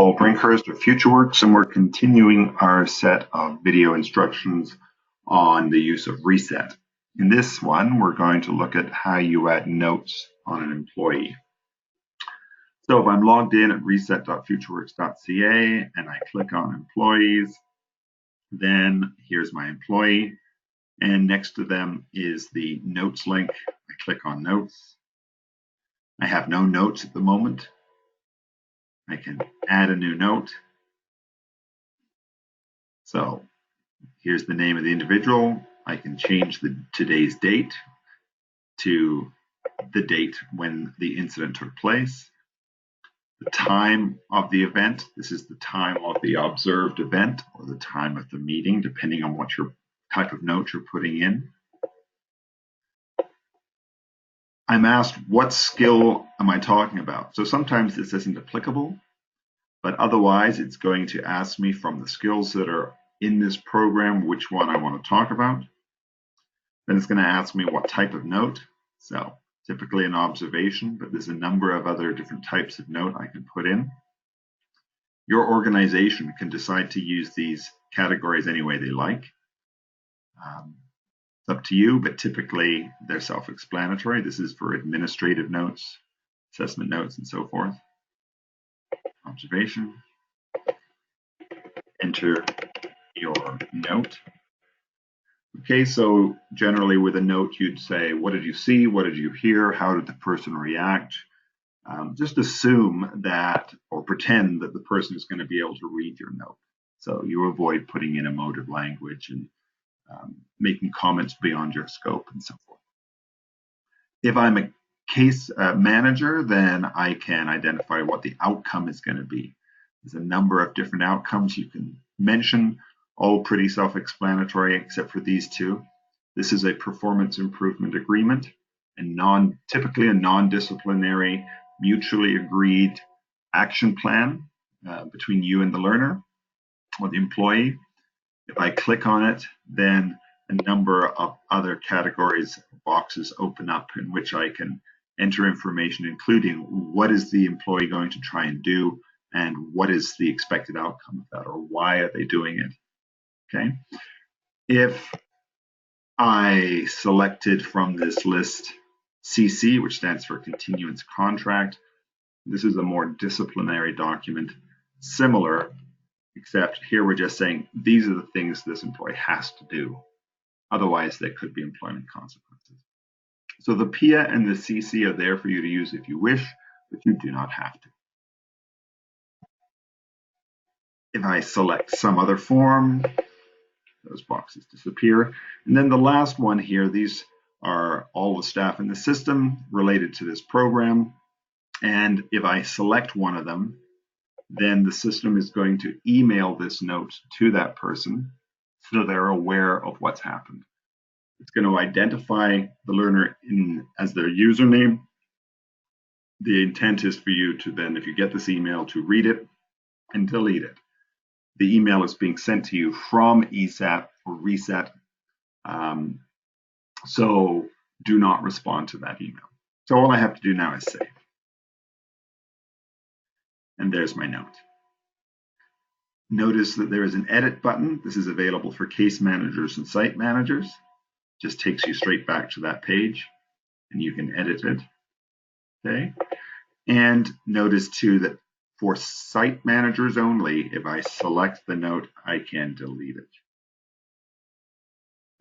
Paul Brinkhurst of FutureWorks, and we're continuing our set of video instructions on the use of ReSET. In this one, we're going to look at how you add notes on an employee. So if I'm logged in at reset.futureworks.ca and I click on employees, then here's my employee, and next to them is the notes link. I click on notes. I have no notes at the moment. I can add a new note. So here's the name of the individual. I can change today's date to the date when the incident took place. The time of the event, this is the time of the observed event or the time of the meeting, depending on what your type of note you're putting in. I'm asked, what skill am I talking about? So sometimes this isn't applicable, but otherwise it's going to ask me from the skills that are in this program which one I want to talk about. Then it's going to ask me what type of note. So typically an observation, but there's a number of other different types of note I can put in. Your organization can decide to use these categories any way they like. It's up to you, but typically they're self-explanatory. This is for administrative notes, assessment notes, and so forth. Observation. Enter your note. Okay, so generally with a note, you'd say, what did you see? What did you hear? How did the person react? Just assume that, or pretend that the person is going to be able to read your note. So you avoid putting in emotive language and making comments beyond your scope and so forth. If I'm a case manager, then I can identify what the outcome is going to be. There's a number of different outcomes you can mention, all pretty self-explanatory except for these two. This is a performance improvement agreement, and typically a non-disciplinary, mutually agreed action plan between you and the learner or the employee. If I click on it, then a number of other categories, boxes open up in which I can enter information, including what is the employee going to try and do and what is the expected outcome of that, or why are they doing it. Okay. If I selected from this list CC, which stands for continuance contract, this is a more disciplinary document, similar, except here we're just saying these are the things this employee has to do. Otherwise, there could be employment consequences. So the PIA and the CC are there for you to use if you wish, but you do not have to. If I select some other form, those boxes disappear. And then the last one here, these are all the staff in the system related to this program. And if I select one of them, then the system is going to email this note to that person so they're aware of what's happened. It's going to identify the learner as their username. The intent is for you to then, if you get this email, to read it and delete it. The email is being sent to you from ESAT or ReSET, so do not respond to that email. So all I have to do now is save. And there's my note. Notice that there is an edit button. This is available for case managers and site managers. Just takes you straight back to that page and you can edit it. Okay. And notice too that for site managers only, if I select the note, I can delete it.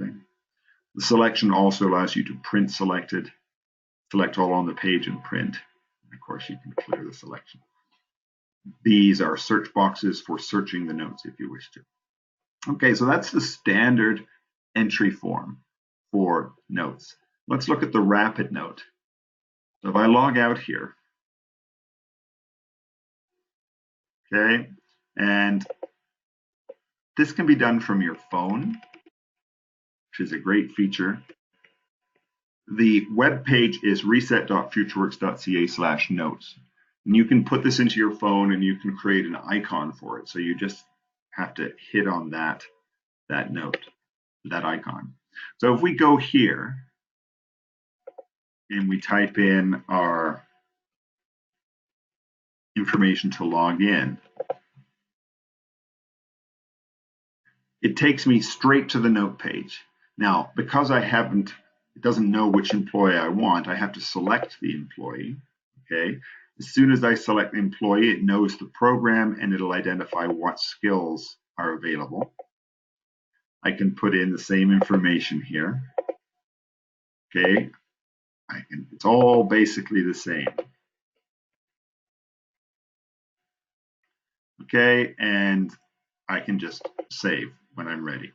Okay. The selection also allows you to print selected, select all on the page and print. Of course, you can clear the selection. These are search boxes for searching the notes if you wish to. Okay, so that's the standard entry form for notes. Let's look at the rapid note. So if I log out here, okay, and this can be done from your phone, which is a great feature. The web page is reset.futureworks.ca/notes. And you can put this into your phone and you can create an icon for it. So you just have to hit on that note, that icon. So if we go here and we type in our information to log in, it takes me straight to the note page. Now, because it doesn't know which employee I want, I have to select the employee, okay? As soon as I select the employee, it knows the program and it'll identify what skills are available. I can put in the same information here, okay? It's all basically the same. Okay, and I can just save when I'm ready.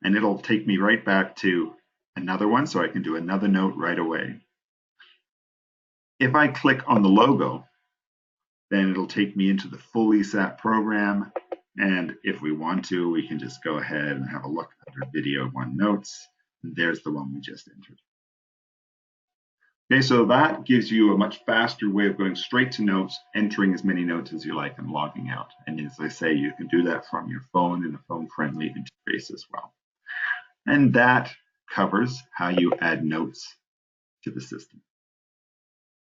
And it'll take me right back to another one, so I can do another note right away. If I click on the logo, then it'll take me into the full ReSET program. And if we want to, we can just go ahead and have a look under Video 1 Notes. And there's the one we just entered. Okay, so that gives you a much faster way of going straight to notes, entering as many notes as you like and logging out. And as I say, you can do that from your phone in a phone-friendly interface as well. And that covers how you add notes to the system.